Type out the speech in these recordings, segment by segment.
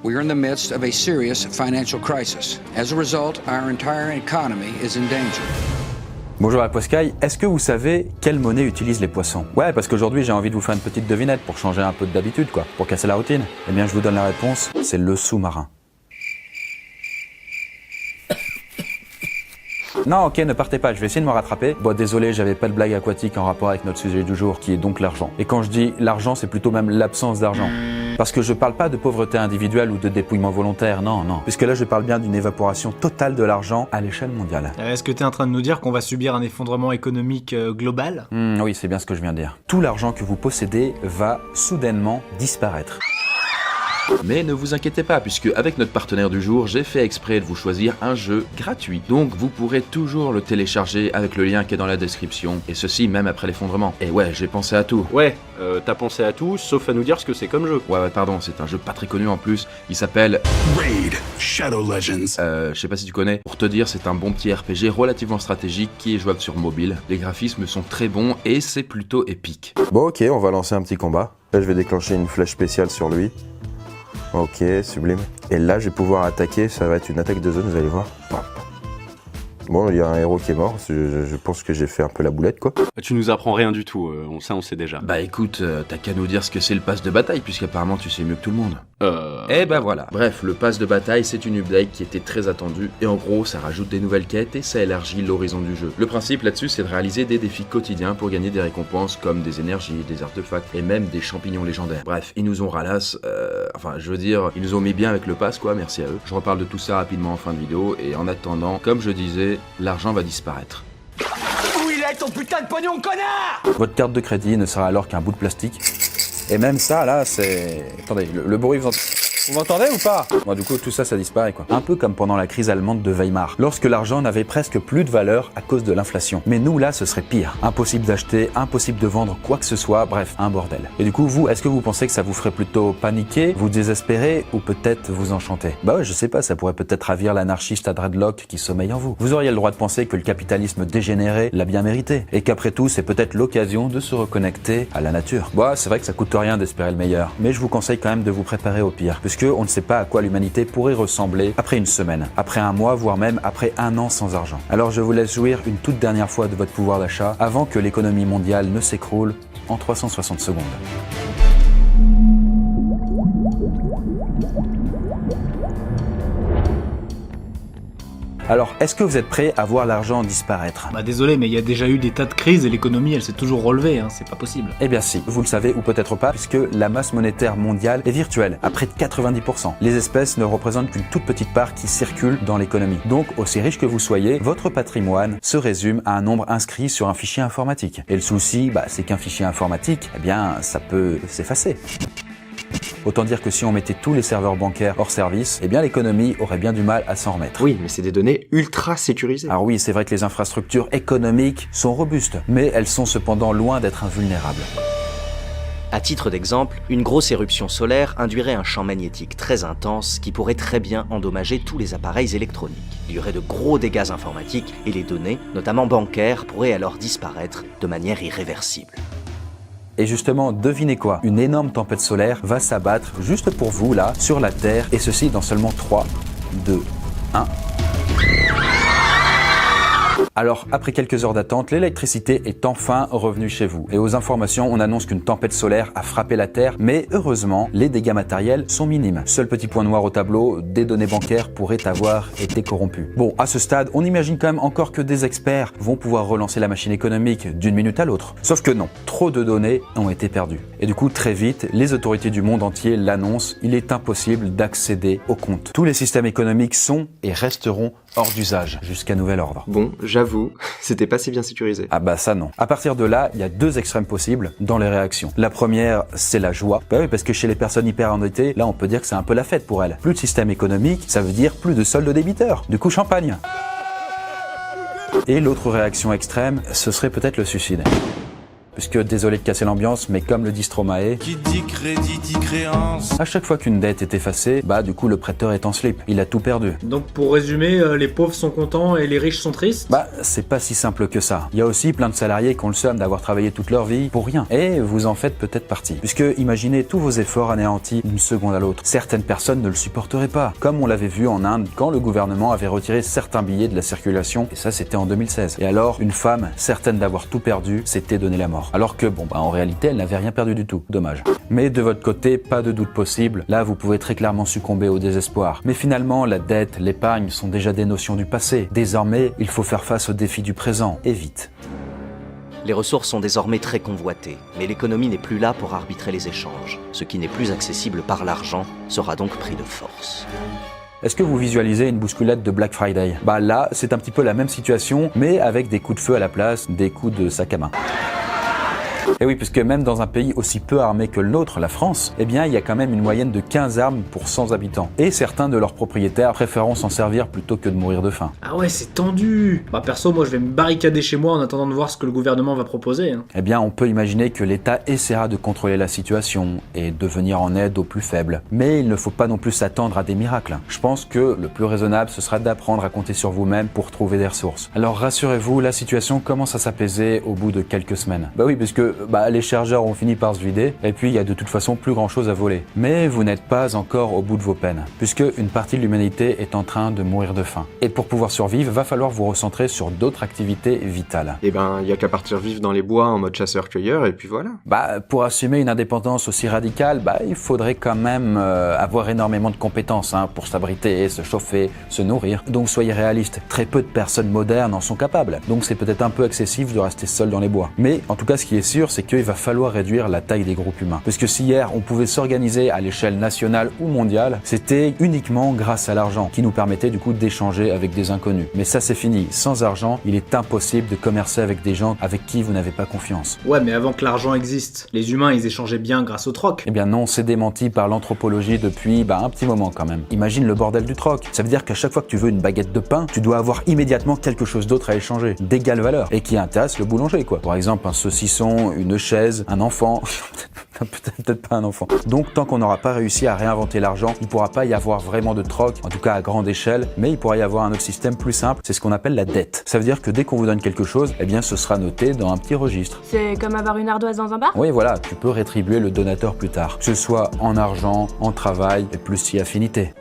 we are in the midst of a serious financial crisis. As a result, our entire economy is in danger. Bonjour à Poiscaille, est-ce que vous savez quelle monnaie utilisent les poissons? Ouais, parce qu'aujourd'hui j'ai envie de vous faire une petite devinette pour changer un peu d'habitude quoi, pour casser la routine. Eh bien je vous donne la réponse, c'est le sous-marin. Non, ok, ne partez pas, je vais essayer de me rattraper. Bon, désolé, j'avais pas de blague aquatique en rapport avec notre sujet du jour, qui est donc l'argent. Et quand je dis l'argent, c'est plutôt même l'absence d'argent. Parce que je parle pas de pauvreté individuelle ou de dépouillement volontaire, non, non. Puisque là, je parle bien d'une évaporation totale de l'argent à l'échelle mondiale. Est-ce que tu es en train de nous dire qu'on va subir un effondrement économique global? Oui, c'est bien ce que je viens de dire. Tout l'argent que vous possédez va soudainement disparaître. Mais ne vous inquiétez pas, puisque avec notre partenaire du jour, j'ai fait exprès de vous choisir un jeu gratuit. Donc vous pourrez toujours le télécharger avec le lien qui est dans la description, et ceci même après l'effondrement. Et ouais, j'ai pensé à tout. Ouais, t'as pensé à tout, sauf à nous dire ce que c'est comme jeu. Ouais, pardon, c'est un jeu pas très connu en plus, il s'appelle Raid Shadow Legends. Je sais pas si tu connais. Pour te dire, c'est un bon petit RPG relativement stratégique qui est jouable sur mobile. Les graphismes sont très bons et c'est plutôt épique. Bon ok, on va lancer un petit combat. Là je vais déclencher une flèche spéciale sur lui. Ok, sublime. Et là, je vais pouvoir attaquer, ça va être une attaque de zone, vous allez voir. Bon, il y a un héros qui est mort, je pense que j'ai fait un peu la boulette, quoi. Tu nous apprends rien du tout, on sait déjà. Bah écoute, t'as qu'à nous dire ce que c'est le pass de bataille, puisqu'apparemment tu sais mieux que tout le monde. Eh bah voilà. Bref, le pass de bataille, c'est une update qui était très attendue, et en gros, ça rajoute des nouvelles quêtes et ça élargit l'horizon du jeu. Le principe là-dessus, c'est de réaliser des défis quotidiens pour gagner des récompenses comme des énergies, des artefacts, et même des champignons légendaires. Bref, ils nous ont ralasse, enfin, je veux dire, ils nous ont mis bien avec le pass, quoi, merci à eux. Je reparle de tout ça rapidement en fin de vidéo, et en attendant, comme je disais, l'argent va disparaître. Où il est ton putain de pognon, connard? Votre carte de crédit ne sera alors qu'un bout de plastique. Et même ça, là, c'est... Attendez, le bruit, vous m'entendez ou pas? Bon, du coup, tout ça, ça disparaît, quoi. Un peu comme pendant la crise allemande de Weimar, lorsque l'argent n'avait presque plus de valeur à cause de l'inflation. Mais nous, là, ce serait pire. Impossible d'acheter, impossible de vendre quoi que ce soit, bref, un bordel. Et du coup, vous, est-ce que vous pensez que ça vous ferait plutôt paniquer, vous désespérer ou peut-être vous enchanter? Bah ouais, je sais pas, ça pourrait peut-être ravir l'anarchiste à dreadlock qui sommeille en vous. Vous auriez le droit de penser que le capitalisme dégénéré l'a bien mérité, et qu'après tout, c'est peut-être l'occasion de se reconnecter à la nature. Bah, c'est vrai que ça coûte rien d'espérer le meilleur, mais je vous conseille quand même de vous préparer au pire, puisque on ne sait pas à quoi l'humanité pourrait ressembler après une semaine, après un mois, voire même après un an sans argent. Alors je vous laisse jouir une toute dernière fois de votre pouvoir d'achat avant que l'économie mondiale ne s'écroule en 360 secondes. Alors, est-ce que vous êtes prêts à voir l'argent disparaître? Bah désolé, mais il y a déjà eu des tas de crises et l'économie, elle s'est toujours relevée, hein, c'est pas possible. Eh bien si, vous le savez ou peut-être pas, puisque la masse monétaire mondiale est virtuelle, à près de 90%. Les espèces ne représentent qu'une toute petite part qui circule dans l'économie. Donc, aussi riche que vous soyez, votre patrimoine se résume à un nombre inscrit sur un fichier informatique. Et le souci, c'est qu'un fichier informatique, eh bien, ça peut s'effacer. Autant dire que si on mettait tous les serveurs bancaires hors service, eh bien l'économie aurait bien du mal à s'en remettre. Oui, mais c'est des données ultra sécurisées. Alors oui, c'est vrai que les infrastructures économiques sont robustes, mais elles sont cependant loin d'être invulnérables. À titre d'exemple, une grosse éruption solaire induirait un champ magnétique très intense qui pourrait très bien endommager tous les appareils électroniques. Il y aurait de gros dégâts informatiques et les données, notamment bancaires, pourraient alors disparaître de manière irréversible. Et justement, devinez quoi? Une énorme tempête solaire va s'abattre juste pour vous, là, sur la Terre, et ceci dans seulement 3, 2, 1... Alors, après quelques heures d'attente, l'électricité est enfin revenue chez vous. Et aux informations, on annonce qu'une tempête solaire a frappé la Terre, mais heureusement, les dégâts matériels sont minimes. Seul petit point noir au tableau, des données bancaires pourraient avoir été corrompues. Bon, à ce stade, on imagine quand même encore que des experts vont pouvoir relancer la machine économique d'une minute à l'autre. Sauf que non, trop de données ont été perdues. Et du coup, très vite, les autorités du monde entier l'annoncent, il est impossible d'accéder aux comptes. Tous les systèmes économiques sont et resteront hors d'usage jusqu'à nouvel ordre. Bon, j'avoue, c'était pas si bien sécurisé. Ah bah ça non. À partir de là, il y a deux extrêmes possibles dans les réactions. La première, c'est la joie. Bah oui, parce que chez les personnes hyper endettées, là on peut dire que c'est un peu la fête pour elles. Plus de système économique, ça veut dire plus de solde débiteur. Du coup, champagne. Et l'autre réaction extrême, ce serait peut-être le suicide. Puisque, désolé de casser l'ambiance, mais comme le dit Stromae, Qui dit crédit dit créance. à chaque fois qu'une dette est effacée, bah du coup le prêteur est en slip, il a tout perdu. Donc pour résumer, les pauvres sont contents et les riches sont tristes? Bah, c'est pas si simple que ça. Il y a aussi plein de salariés qui ont le seum d'avoir travaillé toute leur vie pour rien. Et vous en faites peut-être partie. Puisque imaginez tous vos efforts anéantis d'une seconde à l'autre. Certaines personnes ne le supporteraient pas. Comme on l'avait vu en Inde quand le gouvernement avait retiré certains billets de la circulation. Et ça, c'était en 2016. Et alors, une femme, certaine d'avoir tout perdu, s'était donné la mort. Alors que, bon, bah, en réalité, elle n'avait rien perdu du tout. Dommage. Mais de votre côté, pas de doute possible. Là, vous pouvez très clairement succomber au désespoir. Mais finalement, la dette, l'épargne sont déjà des notions du passé. Désormais, il faut faire face aux défis du présent. Et vite. Les ressources sont désormais très convoitées, mais l'économie n'est plus là pour arbitrer les échanges. Ce qui n'est plus accessible par l'argent sera donc pris de force. Est-ce que vous visualisez une bousculade de Black Friday? Bah là, c'est un petit peu la même situation, mais avec des coups de feu à la place, des coups de sac à main. Et oui, puisque même dans un pays aussi peu armé que le nôtre, la France, eh bien, il y a quand même une moyenne de 15 armes pour 100 habitants. Et certains de leurs propriétaires préféreront s'en servir plutôt que de mourir de faim. Ah ouais, c'est tendu. Bah perso, moi je vais me barricader chez moi en attendant de voir ce que le gouvernement va proposer. Hein. Eh bien, on peut imaginer que l'État essaiera de contrôler la situation et de venir en aide aux plus faibles. Mais il ne faut pas non plus s'attendre à des miracles. Je pense que le plus raisonnable, ce sera d'apprendre à compter sur vous-même pour trouver des ressources. Alors rassurez-vous, la situation commence à s'apaiser au bout de quelques semaines. Bah oui, parce que les chargeurs ont fini par se vider, et puis il y a de toute façon plus grand chose à voler. Mais vous n'êtes pas encore au bout de vos peines, puisque une partie de l'humanité est en train de mourir de faim. Et pour pouvoir survivre, va falloir vous recentrer sur d'autres activités vitales. Eh ben, y a qu'à partir vivre dans les bois en mode chasseur-cueilleur, et puis voilà. Bah, pour assumer une indépendance aussi radicale, il faudrait quand même avoir énormément de compétences pour s'abriter, se chauffer, se nourrir. Donc soyez réalistes, très peu de personnes modernes en sont capables. Donc c'est peut-être un peu excessif de rester seul dans les bois. Mais en tout cas, ce qui est sûr, c'est qu'il va falloir réduire la taille des groupes humains. Parce que si hier, on pouvait s'organiser à l'échelle nationale ou mondiale, c'était uniquement grâce à l'argent, qui nous permettait du coup d'échanger avec des inconnus. Mais ça, c'est fini. Sans argent, il est impossible de commercer avec des gens avec qui vous n'avez pas confiance. Ouais, mais avant que l'argent existe, les humains ils échangeaient bien grâce au troc. Eh bien non, c'est démenti par l'anthropologie depuis un petit moment quand même. Imagine le bordel du troc. Ça veut dire qu'à chaque fois que tu veux une baguette de pain, tu dois avoir immédiatement quelque chose d'autre à échanger, d'égale valeur, et qui intéresse le boulanger quoi. Par exemple, un saucisson, une chaise, un enfant... peut-être pas un enfant. Donc tant qu'on n'aura pas réussi à réinventer l'argent, il ne pourra pas y avoir vraiment de troc, en tout cas à grande échelle, mais il pourra y avoir un autre système plus simple, c'est ce qu'on appelle la dette. Ça veut dire que dès qu'on vous donne quelque chose, eh bien ce sera noté dans un petit registre. C'est comme avoir une ardoise dans un bar? Oui voilà, tu peux rétribuer le donateur plus tard, que ce soit en argent, en travail et plus si affinité.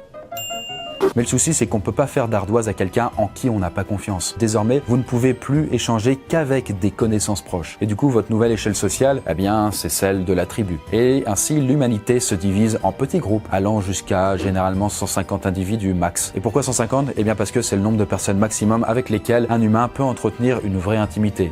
Mais le souci, c'est qu'on ne peut pas faire d'ardoise à quelqu'un en qui on n'a pas confiance. Désormais, vous ne pouvez plus échanger qu'avec des connaissances proches. Et du coup, votre nouvelle échelle sociale, eh bien, c'est celle de la tribu. Et ainsi, l'humanité se divise en petits groupes, allant jusqu'à généralement 150 individus max. Et pourquoi 150 ? Eh bien parce que c'est le nombre de personnes maximum avec lesquelles un humain peut entretenir une vraie intimité.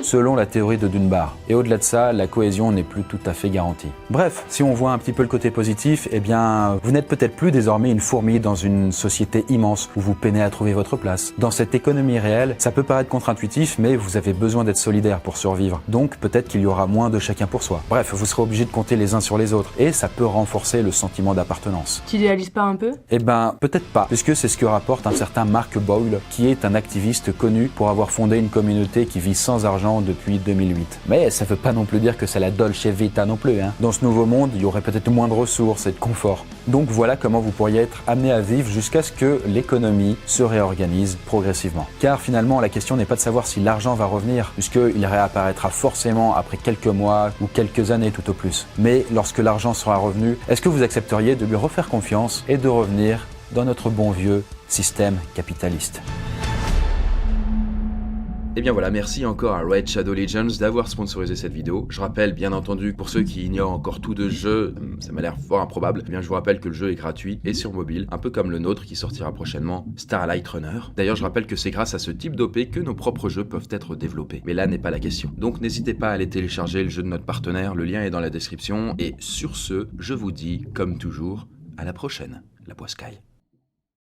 Selon la théorie de Dunbar. Et au-delà de ça, la cohésion n'est plus tout à fait garantie. Bref, si on voit un petit peu le côté positif, eh bien, vous n'êtes peut-être plus désormais une fourmi dans une société immense où vous peinez à trouver votre place. Dans cette économie réelle, ça peut paraître contre-intuitif, mais vous avez besoin d'être solidaire pour survivre. Donc, peut-être qu'il y aura moins de chacun pour soi. Bref, vous serez obligé de compter les uns sur les autres, et ça peut renforcer le sentiment d'appartenance. Tu idéalises pas un peu? Eh ben, peut-être pas, puisque c'est ce que rapporte un certain Mark Boyle, qui est un activiste connu pour avoir fondé une communauté qui vit sans argent depuis 2008. Mais ça veut pas non plus dire que c'est la Dolce Vita non plus. Dans ce nouveau monde, il y aurait peut-être moins de ressources et de confort. Donc voilà comment vous pourriez être amené à vivre jusqu'à ce que l'économie se réorganise progressivement. Car finalement, la question n'est pas de savoir si l'argent va revenir, puisqu'il réapparaîtra forcément après quelques mois ou quelques années tout au plus. Mais lorsque l'argent sera revenu, est-ce que vous accepteriez de lui refaire confiance et de revenir dans notre bon vieux système capitaliste ? Et bien voilà, merci encore à Raid Shadow Legends d'avoir sponsorisé cette vidéo. Je rappelle, bien entendu, pour ceux qui ignorent encore tout de ce jeu, ça m'a l'air fort improbable, eh bien je vous rappelle que le jeu est gratuit et sur mobile, un peu comme le nôtre qui sortira prochainement, Starlight Runner. D'ailleurs, je rappelle que c'est grâce à ce type d'OP que nos propres jeux peuvent être développés. Mais là n'est pas la question. Donc n'hésitez pas à aller télécharger le jeu de notre partenaire, le lien est dans la description. Et sur ce, je vous dis, comme toujours, à la prochaine, la Boiscaille.